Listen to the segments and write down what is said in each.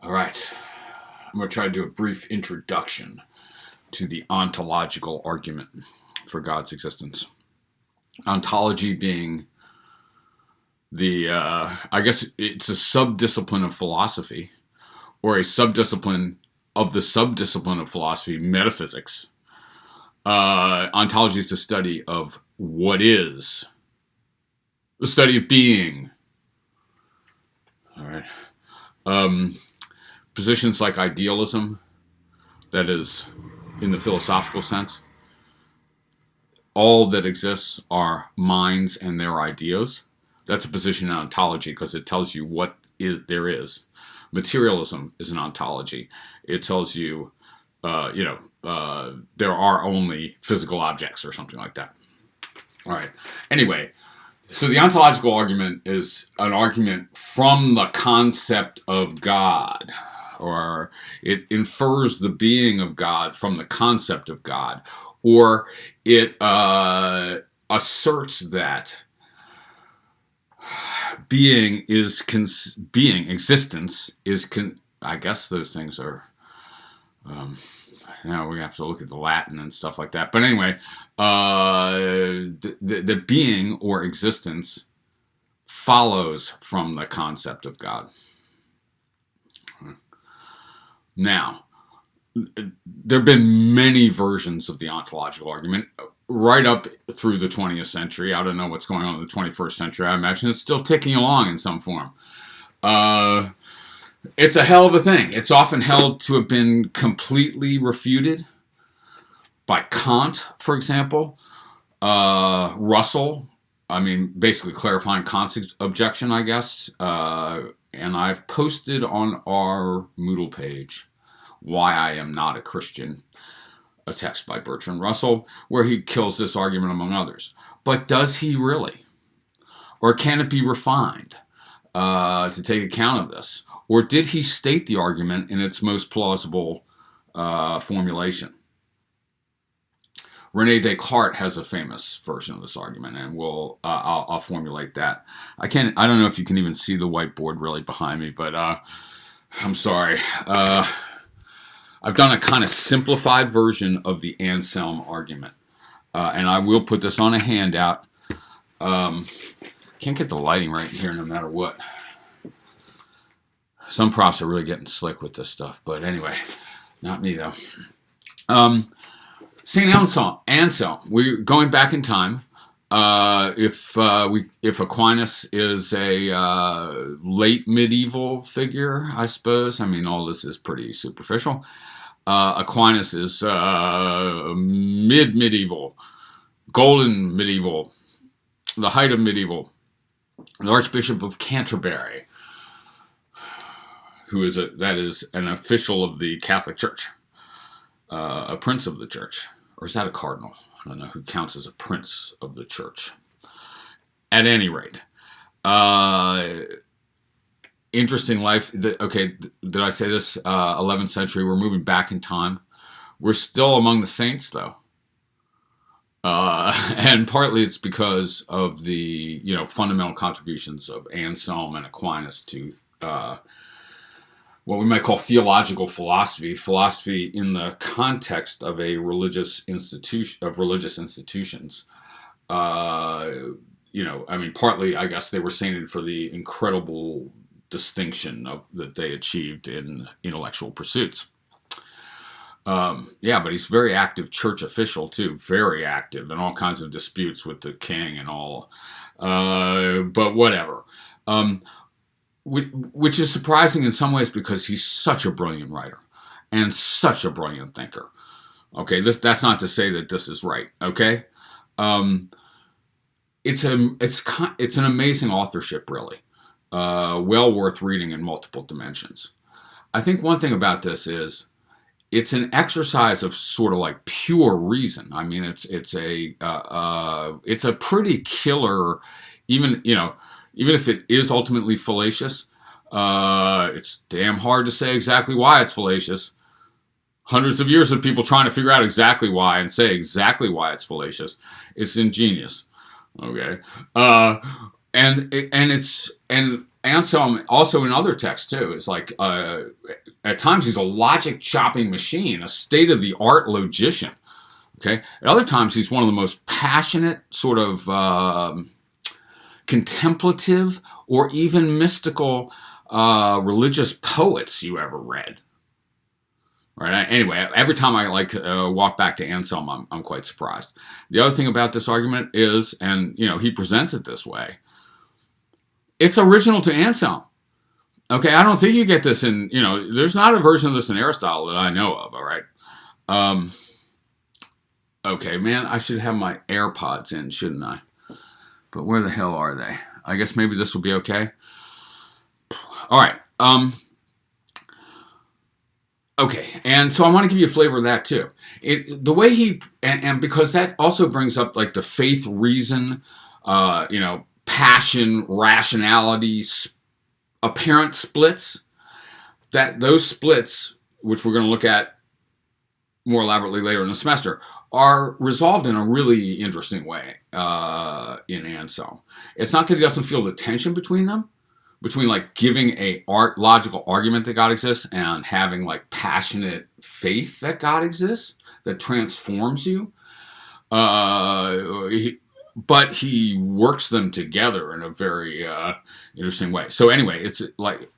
All right. I'm going to try to do a brief introduction to the ontological argument for God's existence. Ontology being I guess it's a subdiscipline of philosophy, or a subdiscipline of the subdiscipline of philosophy, metaphysics. Ontology is the study of what is, the study of being. All right. Positions like idealism, that is, in the philosophical sense, all that exists are minds and their ideas. That's a position in ontology because it tells you what there is. Materialism is an ontology. It tells you, there are only physical objects or something like that. All right. Anyway, so the ontological argument is an argument from the concept of God, or it infers the being of God from the concept of God, or it asserts that existence is, I guess those things are, we have to look at the Latin and stuff like that. But anyway, the being or existence follows from the concept of God. Now, there have been many versions of the ontological argument right up through the 20th century. I don't know what's going on in the 21st century. I imagine it's still ticking along in some form. It's a hell of a thing. It's often held to have been completely refuted by Kant, for example. Russell, basically clarifying Kant's objection, I guess. And I've posted on our Moodle page, Why I Am Not a Christian, a text by Bertrand Russell, where he kills this argument among others. But does he really? Or can it be refined to take account of this? Or did he state the argument in its most plausible formulation? René Descartes has a famous version of this argument, and I'll formulate that. I don't know if you can even see the whiteboard really behind me, but I'm sorry. I've done a kind of simplified version of the Anselm argument, and I will put this on a handout. Can't get the lighting right here no matter what. Some profs are really getting slick with this stuff, but anyway, not me though. St. Anselm, we're going back in time. If Aquinas is a late medieval figure, I suppose. All this is pretty superficial. Aquinas is mid-medieval, golden medieval, the height of medieval. The Archbishop of Canterbury, who is an official of the Catholic Church. A prince of the church, or is that a cardinal? I don't know who counts as a prince of the church. At any rate, interesting life. Okay, did I say this? 11th century. We're moving back in time. We're still among the saints, though, and partly it's because of the fundamental contributions of Anselm and Aquinas to what we might call theological philosophy in the context of a religious institutions. Partly, I guess, they were sainted for the incredible distinction that they achieved in intellectual pursuits. But he's a very active church official, too, very active in all kinds of disputes with the king and all. But whatever. Which is surprising in some ways because he's such a brilliant writer and such a brilliant thinker. Okay, that's not to say that this is right. Okay, it's an amazing authorship, really. Well worth reading in multiple dimensions. I think one thing about this is it's an exercise of sort of like pure reason. It's a pretty killer, even if it is ultimately fallacious, it's damn hard to say exactly why it's fallacious. Hundreds of years of people trying to figure out exactly why and say exactly why it's fallacious. It's ingenious. Okay. And Anselm, also in other texts too, is like, at times he's a logic chopping machine, a state-of-the-art logician. Okay? At other times he's one of the most passionate, sort of contemplative, or even mystical religious poets you ever read. Right? Anyway, every time I walk back to Anselm, I'm quite surprised. The other thing about this argument is, and he presents it this way, it's original to Anselm. Okay, I don't think you get this in, there's not a version of this in Aristotle that I know of, all right? Okay, man, I should have my AirPods in, shouldn't I? But where the hell are they? I guess maybe this will be okay. All right. Okay, and so I want to give you a flavor of that too. The way he, and because that also brings up like the faith, reason, passion, rationality, apparent splits. That those splits, which we're going to look at more elaborately later in the semester, are resolved in a really interesting way in Anselm. It's not that he doesn't feel the tension between them, between like giving a logical argument that God exists and having like passionate faith that God exists, that transforms you. But he works them together in a very interesting way. So anyway, it's like,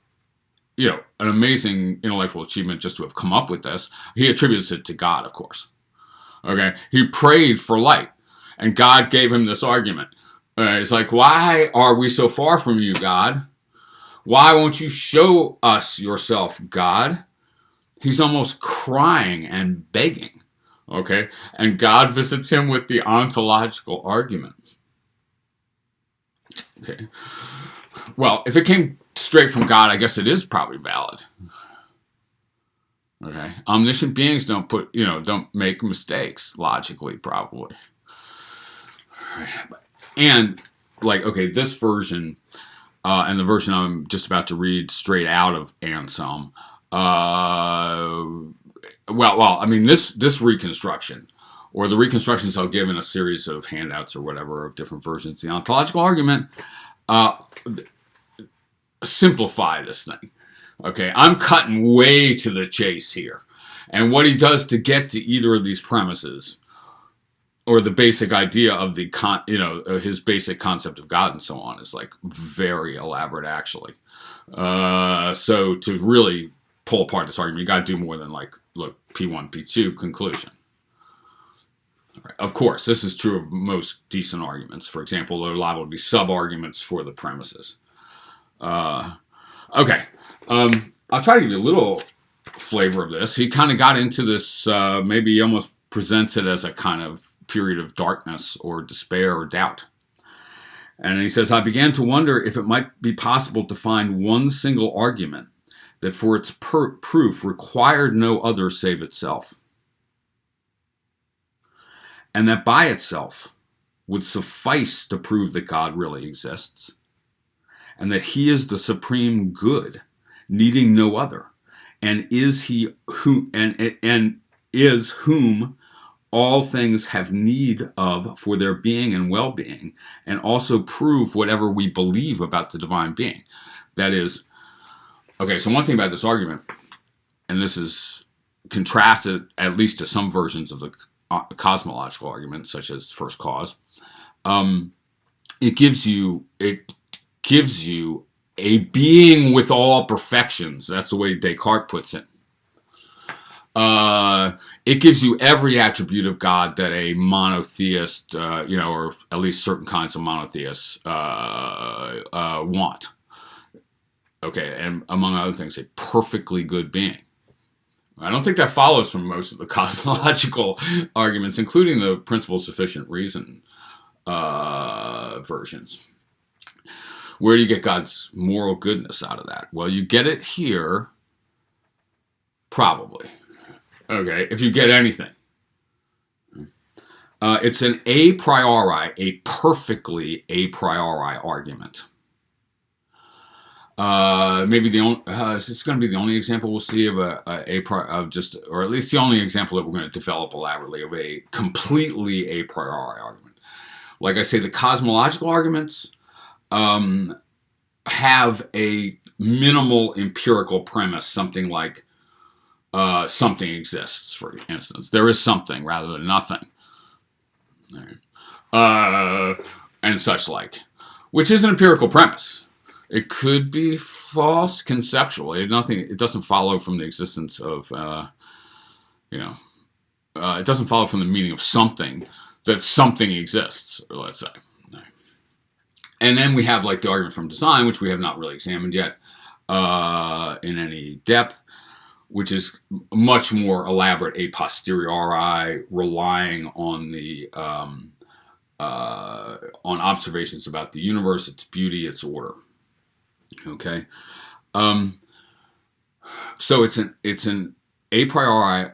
an amazing intellectual achievement just to have come up with this. He attributes it to God, of course. Okay, he prayed for light, and God gave him this argument. It's like, why are we so far from you, God? Why won't you show us yourself, God? He's almost crying and begging. Okay, and God visits him with the ontological argument. Okay, well, if it came straight from God, I guess it is probably valid. Okay, omniscient beings don't make mistakes logically, probably. And this version and the version I'm just about to read straight out of Anselm. This reconstruction, or the reconstructions I'll give in a series of handouts or whatever of different versions of the ontological argument, simplify this thing. Okay, I'm cutting way to the chase here. And what he does to get to either of these premises, or the basic idea of his basic concept of God and so on, is like very elaborate, actually. So to really pull apart this argument, you got to do more than look, P1, P2, conclusion. Right. Of course, this is true of most decent arguments. For example, there are liable to be sub-arguments for the premises. Okay. I'll try to give you a little flavor of this. He kind of got into this, maybe he almost presents it as a kind of period of darkness or despair or doubt. And he says, I began to wonder if it might be possible to find one single argument that for its proof required no other save itself, and that by itself would suffice to prove that God really exists, and that he is the supreme good, needing no other, and is whom all things have need of for their being and well-being, and also prove whatever we believe about the divine being. That is, okay, so one thing about this argument, and this is contrasted at least to some versions of the cosmological argument, such as first cause, it gives you a being with all perfections. That's the way Descartes puts it. It gives you every attribute of God that a monotheist, or at least certain kinds of monotheists want. Okay, and among other things, a perfectly good being. I don't think that follows from most of the cosmological arguments, including the principle of sufficient reason versions. Where do you get God's moral goodness out of that? Well, you get it here, probably. Okay, if you get anything. It's an a priori, a perfectly a priori argument. Maybe the only, is this going to be the only example we'll see of or at least the only example that we're going to develop elaborately of a completely a priori argument. Like I say, the cosmological arguments, have a minimal empirical premise, something like something exists, for instance. There is something rather than nothing. And such like, which is an empirical premise. It could be false conceptually. It doesn't follow from the existence of, it doesn't follow from the meaning of something that something exists, let's say. And then we have like the argument from design, which we have not really examined yet in any depth, which is much more elaborate a posteriori, relying on the on observations about the universe, its beauty, its order. Okay, so it's an a priori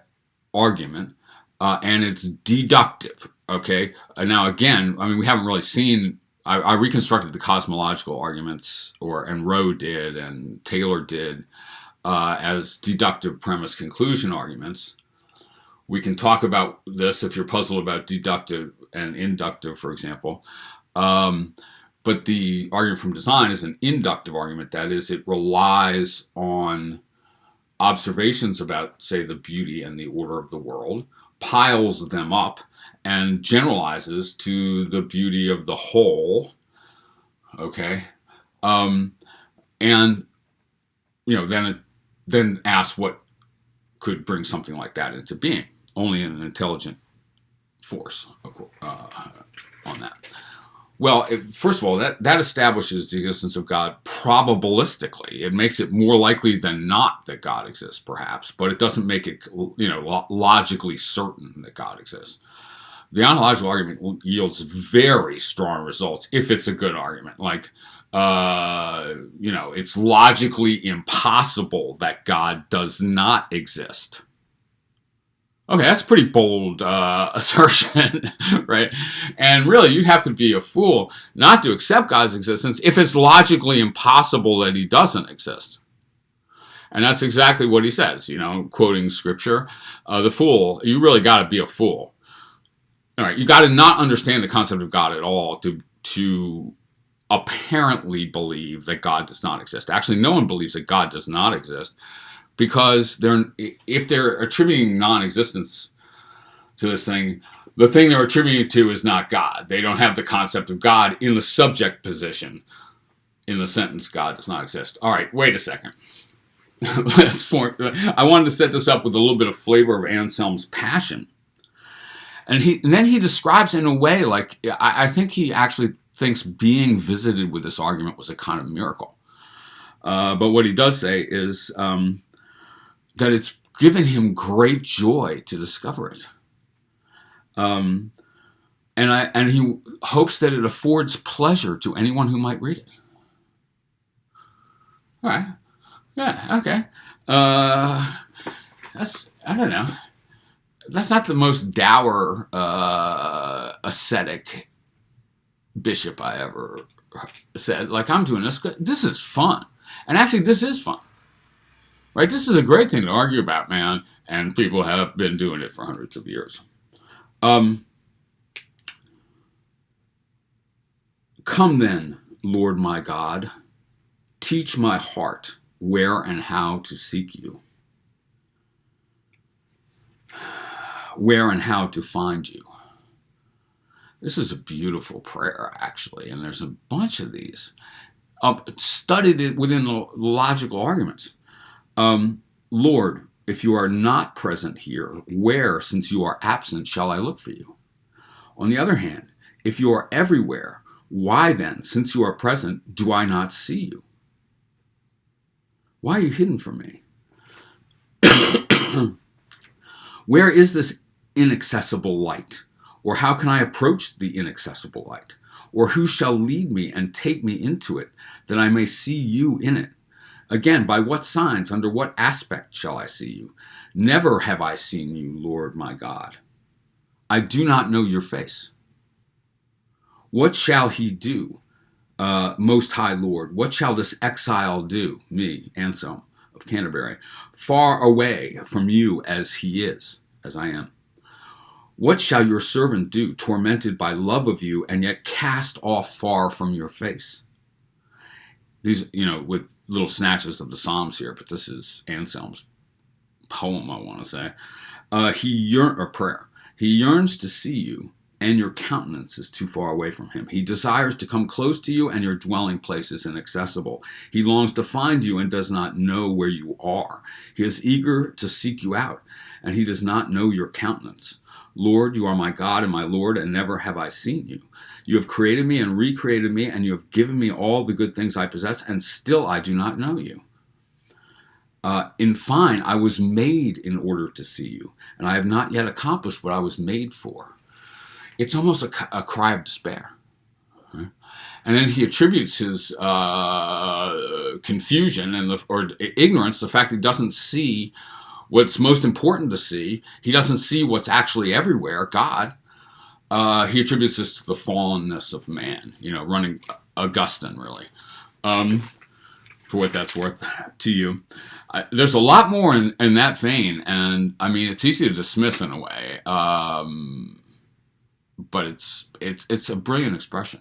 argument, and it's deductive. Okay, now again, I mean, we haven't really seen. I reconstructed the cosmological arguments, and Rowe did, and Taylor did, as deductive premise conclusion arguments. We can talk about this if you're puzzled about deductive and inductive, for example. But the argument from design is an inductive argument. That is, it relies on observations about, say, the beauty and the order of the world, piles them up, and generalizes to the beauty of the whole. Okay, and then asks what could bring something like that into being. Only an intelligent force on that. Well, first of all, that establishes the existence of God probabilistically. It makes it more likely than not that God exists, perhaps, but it doesn't make it, logically certain that God exists. The ontological argument yields very strong results if it's a good argument. Like, it's logically impossible that God does not exist. Okay, that's a pretty bold assertion, right? And really, you have to be a fool not to accept God's existence if it's logically impossible that he doesn't exist. And that's exactly what he says, quoting scripture. The fool, you really got to be a fool. All right, you got to not understand the concept of God at all to apparently believe that God does not exist. Actually, no one believes that God does not exist, because if they're attributing non-existence to this thing, the thing they're attributing to is not God. They don't have the concept of God in the subject position in the sentence, God does not exist. All right, wait a second. I wanted to set this up with a little bit of flavor of Anselm's passion. And then he describes in a way, like, I think he actually thinks being visited with this argument was a kind of miracle. But what he does say is that it's given him great joy to discover it. And he hopes that it affords pleasure to anyone who might read it. All right. Yeah, okay. I don't know. That's not the most dour ascetic bishop I ever said. Like, I'm doing this. This is fun. And actually, this is fun. Right? This is a great thing to argue about, man. And people have been doing it for hundreds of years. Come then, Lord my God, teach my heart where and how to seek you, where and how to find you. This is a beautiful prayer, actually, and there's a bunch of these. Studied it within the logical arguments. Lord, if you are not present here, where, since you are absent, shall I look for you? On the other hand, if you are everywhere, why then, since you are present, do I not see you? Why are you hidden from me? Where is this inaccessible light? Or how can I approach the inaccessible light? Or who shall lead me and take me into it, that I may see you in it? Again, by what signs, under what aspect shall I see you? Never have I seen you, Lord my God. I do not know your face. What shall he do, Most High Lord? What shall this exile do, me, Anselm of Canterbury, far away from you as he is, as I am? What shall your servant do, tormented by love of you, and yet cast off far from your face? These, with little snatches of the Psalms here, but this is Anselm's poem, I want to say. Or prayer. He yearns to see you, and your countenance is too far away from him. He desires to come close to you, and your dwelling place is inaccessible. He longs to find you and does not know where you are. He is eager to seek you out, and he does not know your countenance. Lord, you are my God and my Lord, and never have I seen you. You have created me and recreated me, and you have given me all the good things I possess, and still I do not know you. In fine, I was made in order to see you, and I have not yet accomplished what I was made for. It's almost a cry of despair. Right? And then he attributes his confusion or ignorance, the fact he doesn't see what's most important to see. He doesn't see what's actually everywhere, God. He attributes this to the fallenness of man, running Augustine, really, for what that's worth to you. There's a lot more in that vein, and I mean, it's easy to dismiss in a way, but it's a brilliant expression.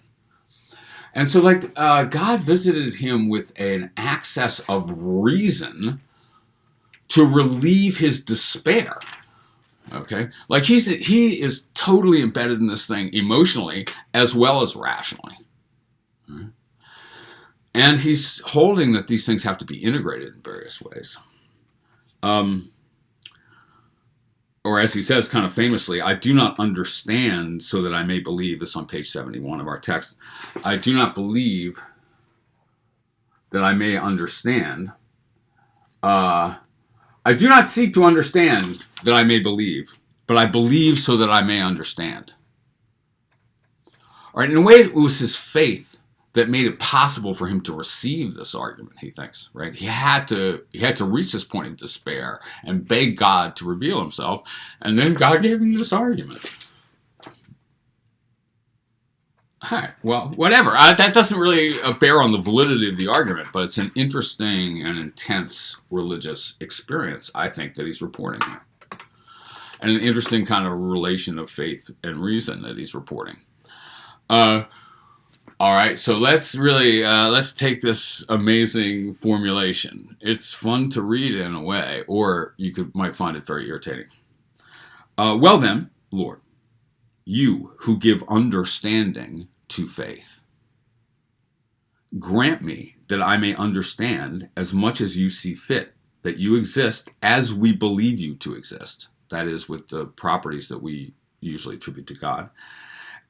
And so, God visited him with an access of reason to relieve his despair. Okay, he is totally embedded in this thing emotionally as well as rationally. Right? And he's holding that these things have to be integrated in various ways. Or as he says kind of famously, I do not understand so that I may believe. This is on page 71 of our text. I do not believe that I may understand. I do not seek to understand that I may believe, but I believe so that I may understand. All right, in a way, it was his faith that made it possible for him to receive this argument, he thinks, right? He had to reach this point of despair and beg God to reveal himself, and then God gave him this argument. All right, well, whatever. That doesn't really bear on the validity of the argument, but it's an interesting and intense religious experience, I think, that he's reporting here. And an interesting kind of relation of faith and reason that he's reporting. All right, so let's take this amazing formulation. It's fun to read in a way, or you might find it very irritating. Well then, Lord, you who give understanding to faith, grant me that I may understand as much as you see fit, that you exist as we believe you to exist, that is, with the properties that we usually attribute to God,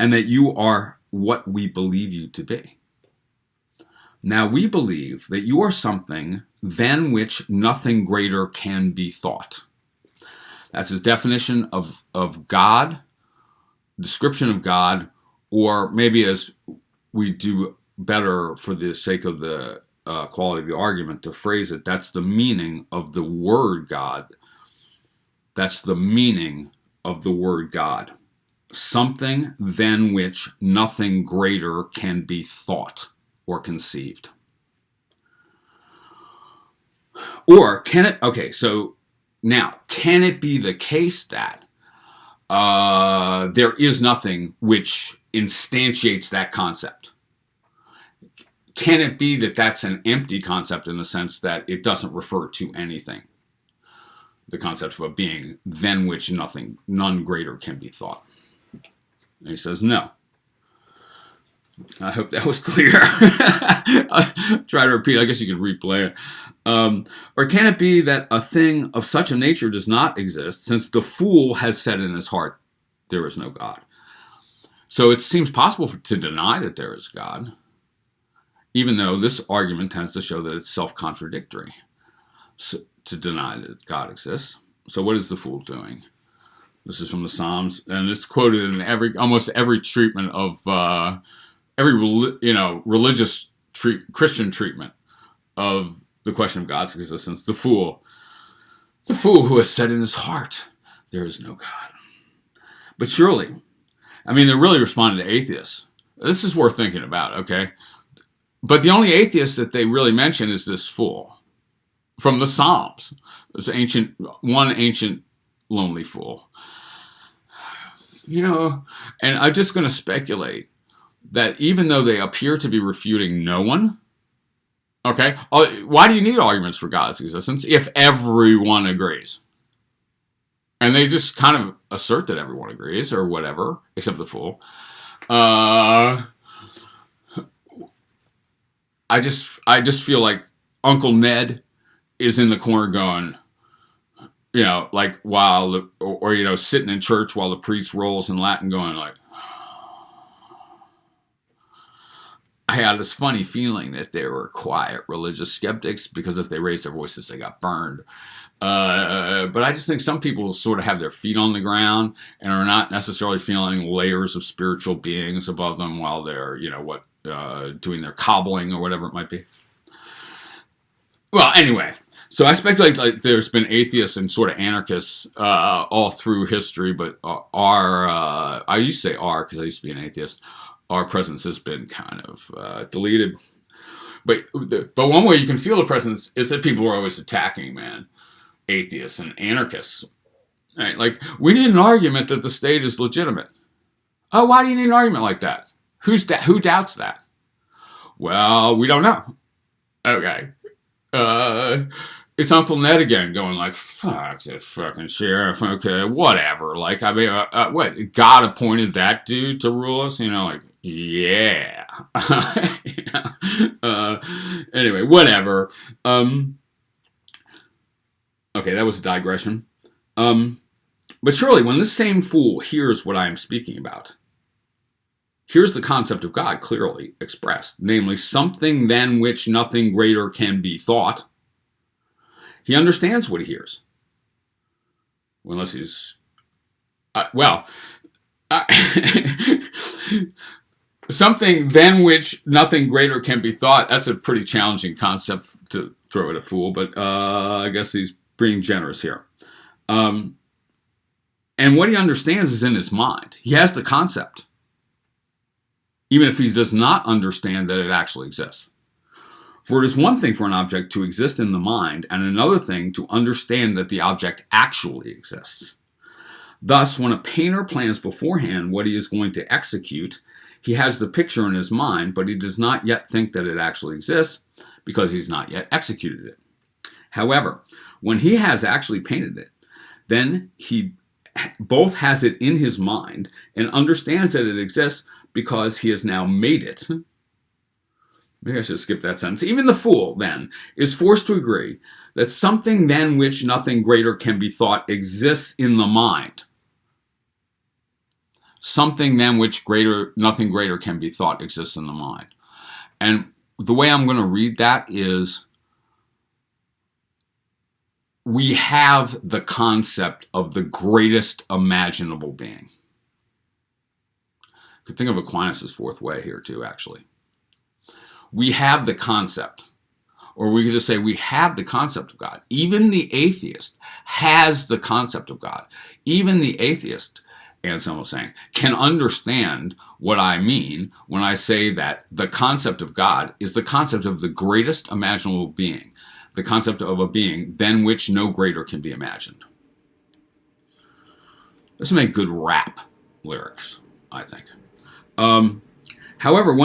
and that you are what we believe you to be. Now we believe that you are something than which nothing greater can be thought. That's his definition of God, description of God, or maybe as we do better for the sake of the quality of the argument to phrase it, that's the meaning of the word God. That's the meaning of the word God. Something than which nothing greater can be thought or conceived. Or can it, okay, so now, can it be the case that there is nothing which instantiates that concept? Can it be that that's an empty concept in the sense that it doesn't refer to anything? The concept of a being than which none greater can be thought. And he says, no. I hope that was clear. I'll try to repeat. I guess you could replay it. Or can it be that a thing of such a nature does not exist, since the fool has said in his heart, there is no God? So it seems possible to deny that there is God, even though this argument tends to show that it's self-contradictory to deny that God exists. So what is the fool doing? This is from the Psalms, and it's quoted in almost every treatment of religious Christian treatment of the question of God's existence. The fool who has said in his heart, there is no God. But surely, I mean, they're really responding to atheists. This is worth thinking about, okay? But the only atheist that they really mention is this fool from the Psalms. This one ancient lonely fool. And I'm just going to speculate that even though they appear to be refuting no one, Okay? Why do you need arguments for God's existence if everyone agrees? And they just kind of assert that everyone agrees or whatever, except the fool. I just feel like Uncle Ned is in the corner going, like while or sitting in church while the priest rolls in Latin, going like, I had this funny feeling that they were quiet religious skeptics because if they raised their voices, they got burned. But I just think some people sort of have their feet on the ground and are not necessarily feeling layers of spiritual beings above them while they're, doing their cobbling or whatever it might be. Well, anyway, so I speculate like there's been atheists and sort of anarchists all through history, but I used to say because I used to be an atheist. Our presence has been kind of deleted. But one way you can feel the presence is that people are always attacking, man, atheists and anarchists. Right? Like, we need an argument that the state is legitimate. Oh, why do you need an argument like that? Who doubts that? Well, we don't know. Okay. It's Uncle Ned again going like, fuck that fucking sheriff. Okay, whatever. Like, I mean, what? God appointed that dude to rule us? Like, yeah. Anyway, whatever. Okay, that was a digression. But surely when this same fool hears what I am speaking about, here's the concept of God clearly expressed, namely something than which nothing greater can be thought. He understands what he hears. Unless he's... something than which nothing greater can be thought, that's a pretty challenging concept to throw at a fool, but I guess he's being generous here. And what he understands is in his mind. He has the concept, even if he does not understand that it actually exists. For it is one thing for an object to exist in the mind, and another thing to understand that the object actually exists. Thus, when a painter plans beforehand what he is going to execute, he has the picture in his mind, but he does not yet think that it actually exists because he's not yet executed it. However, when he has actually painted it, then he both has it in his mind and understands that it exists because he has now made it. Maybe I should skip that sentence. Even the fool, then, is forced to agree that something than which nothing greater can be thought exists in the mind. Something than which nothing greater can be thought exists in the mind. And the way I'm going to read that is, we have the concept of the greatest imaginable being. You could think of Aquinas' fourth way here too, actually. We have the concept, or we could just say we have the concept of God. Even the atheist has the concept of God. Even the atheist, Anselm was saying, can understand what I mean when I say that the concept of God is the concept of the greatest imaginable being, the concept of a being than which no greater can be imagined. This make good rap lyrics, I think. However,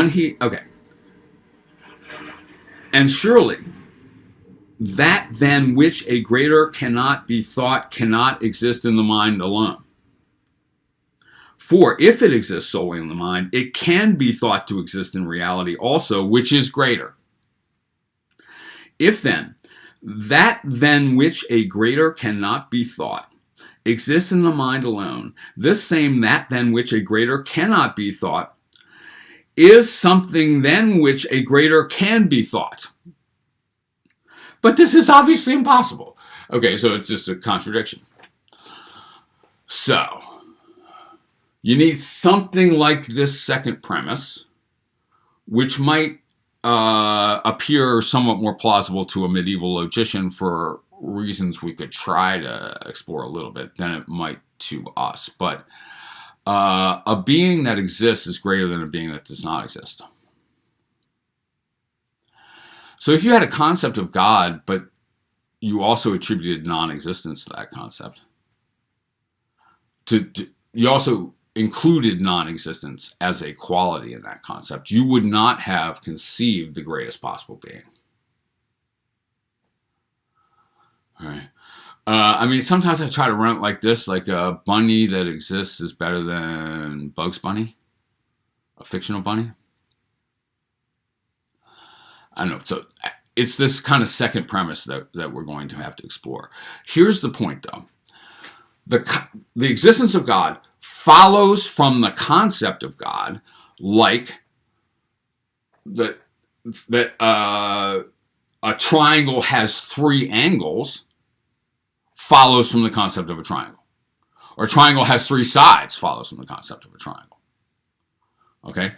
and surely that than which a greater cannot be thought cannot exist in the mind alone. For if it exists solely in the mind, it can be thought to exist in reality also, which is greater. If then, that than which a greater cannot be thought exists in the mind alone, this same that than which a greater cannot be thought is something than which a greater can be thought. But this is obviously impossible. Okay, so it's just a contradiction. So, you need something like this second premise, which might appear somewhat more plausible to a medieval logician for reasons we could try to explore a little bit than it might to us. But a being that exists is greater than a being that does not exist. So if you had a concept of God, but you also attributed non-existence to that concept, you also included non-existence as a quality in that concept, you would not have conceived the greatest possible being. All right. I mean, sometimes I try to run it like this, like a bunny that exists is better than Bugs Bunny, a fictional bunny. I don't know. So it's this kind of second premise that we're going to have to explore. Here's the point, though. The existence of God follows from the concept of God, like that a triangle has three angles follows from the concept of a triangle. Or a triangle has three sides follows from the concept of a triangle. Okay?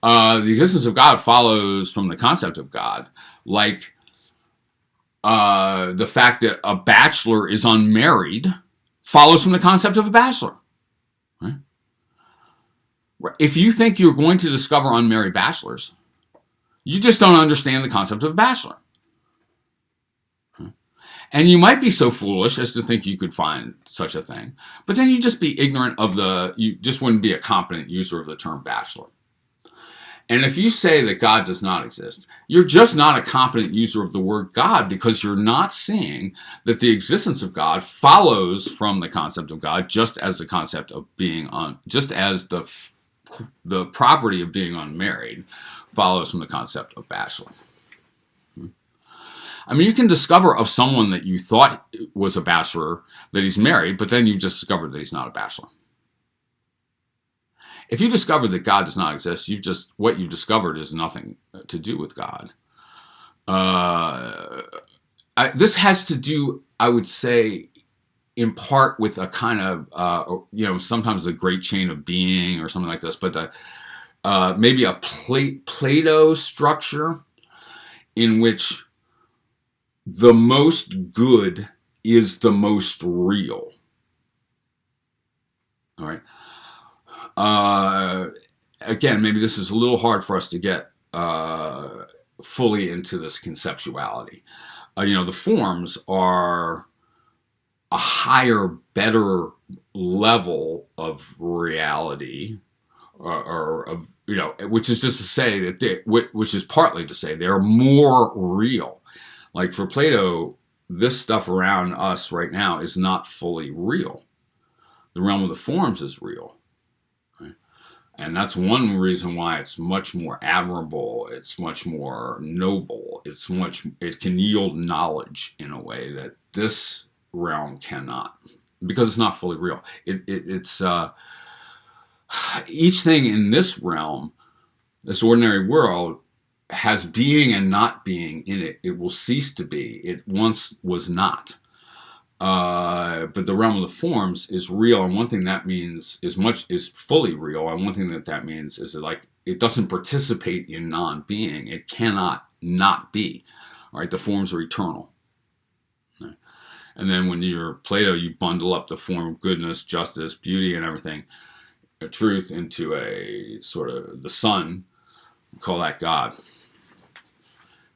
The existence of God follows from the concept of God, like the fact that a bachelor is unmarried follows from the concept of a bachelor. Right? If you think you're going to discover unmarried bachelors, you just don't understand the concept of a bachelor. And you might be so foolish as to think you could find such a thing, but then you'd just be ignorant of you just wouldn't be a competent user of the term bachelor. And if you say that God does not exist, you're just not a competent user of the word God, because you're not seeing that the existence of God follows from the concept of God, just as the concept of being just as the property of being unmarried follows from the concept of bachelor. I mean, you can discover of someone that you thought was a bachelor that he's married, but then you've just discovered that he's not a bachelor. If you discover that God does not exist, what you've discovered is nothing to do with God. This has to do, I would say, in part with a kind of, sometimes the great chain of being or something like this, but maybe a Plato structure in which the most good is the most real. All right. Again, maybe this is a little hard for us to get fully into this conceptuality. The forms are a higher, better level of reality, or of which is just to say that which is partly to say they're more real. Like for Plato, this stuff around us right now is not fully real. The realm of the forms is real. Right? And that's one reason why it's much more admirable, it's much more noble, it can yield knowledge in a way that this realm cannot, because it's not fully real. It's each thing in this realm, this ordinary world, has being and not being in it. It will cease to be. It once was not. But the realm of the forms is real, and one thing that means is fully real, and one thing that means is that it doesn't participate in non-being. It cannot not be. All right, the forms are eternal. Right? And then when you're Plato, you bundle up the form of goodness, justice, beauty, and everything, truth, into a sort of the sun. We call that God.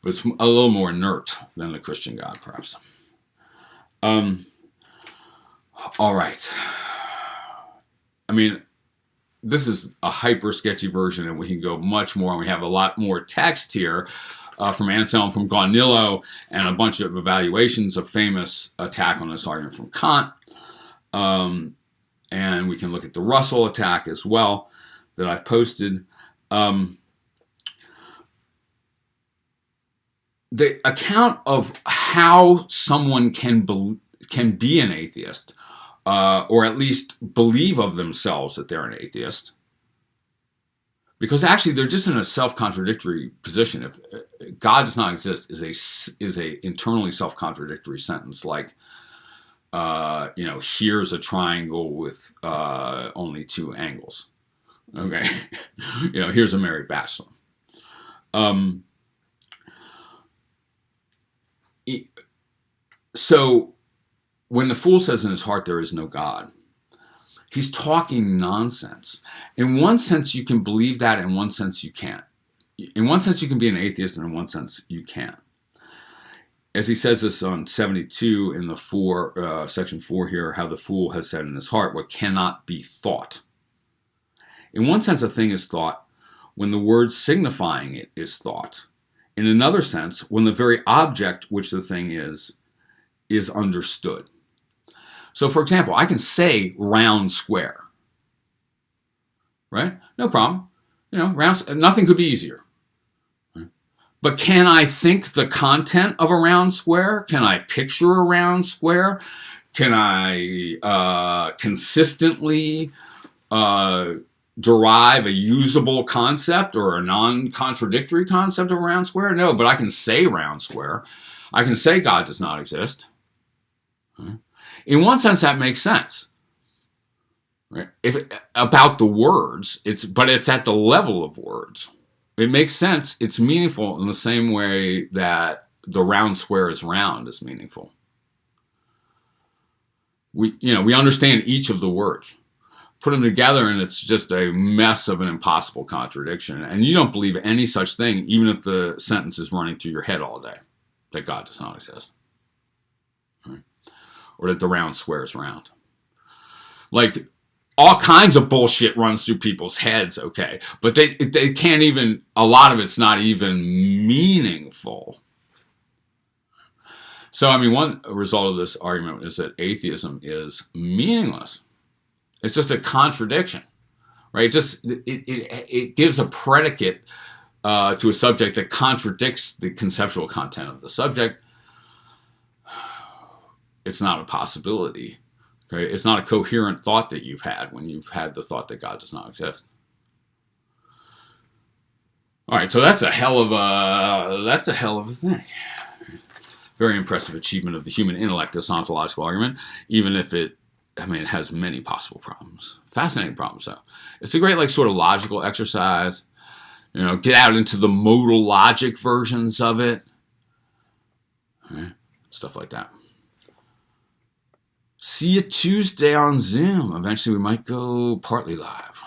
But it's a little more inert than the Christian God, perhaps. All right. I mean, this is a hyper sketchy version, and we can go much more. And we have a lot more text here from Anselm, from Gaunillo, and a bunch of evaluations of famous attack on this argument from Kant. And we can look at the Russell attack as well that I've posted. The account of how someone can be an atheist, or at least believe of themselves that they're an atheist, because actually they're just in a self-contradictory position. If God does not exist is a internally self-contradictory sentence, like here's a triangle with only two angles. Okay, here's a married bachelor. So when the fool says in his heart there is no God, he's talking nonsense. In one sense, you can believe that. In one sense, you can't. In one sense, you can be an atheist, and in one sense, you can't. As he says this on 72 in the section 4 here, how the fool has said in his heart what cannot be thought. In one sense, a thing is thought when the word signifying it is thought. In another sense, when the very object which the thing is is understood. So, for example, I can say round square, right? No problem. Nothing could be easier. Right? But can I think the content of a round square? Can I picture a round square? Can I consistently derive a usable concept or a non-contradictory concept of a round square? No, but I can say round square. I can say God does not exist. In one sense, that makes sense. Right? About the words, but it's at the level of words. It makes sense. It's meaningful in the same way that the round square is round is meaningful. We understand each of the words. Put them together and it's just a mess of an impossible contradiction. And you don't believe any such thing, even if the sentence is running through your head all day, that God does not exist. Right? Or that the round square is round. Like, all kinds of bullshit runs through people's heads, okay? But they can't even, a lot of it's not even meaningful. So, one result of this argument is that atheism is meaningless. It's just a contradiction, right? It gives a predicate to a subject that contradicts the conceptual content of the subject. It's not a possibility. Okay? It's not a coherent thought that you've had when you've had the thought that God does not exist. All right, so that's a hell of a thing. Very impressive achievement of the human intellect, this ontological argument, even if it has many possible problems. Fascinating problems, though. It's a great, sort of logical exercise. Get out into the modal logic versions of it. Right? Stuff like that. See you Tuesday on Zoom. Eventually we might go partly live.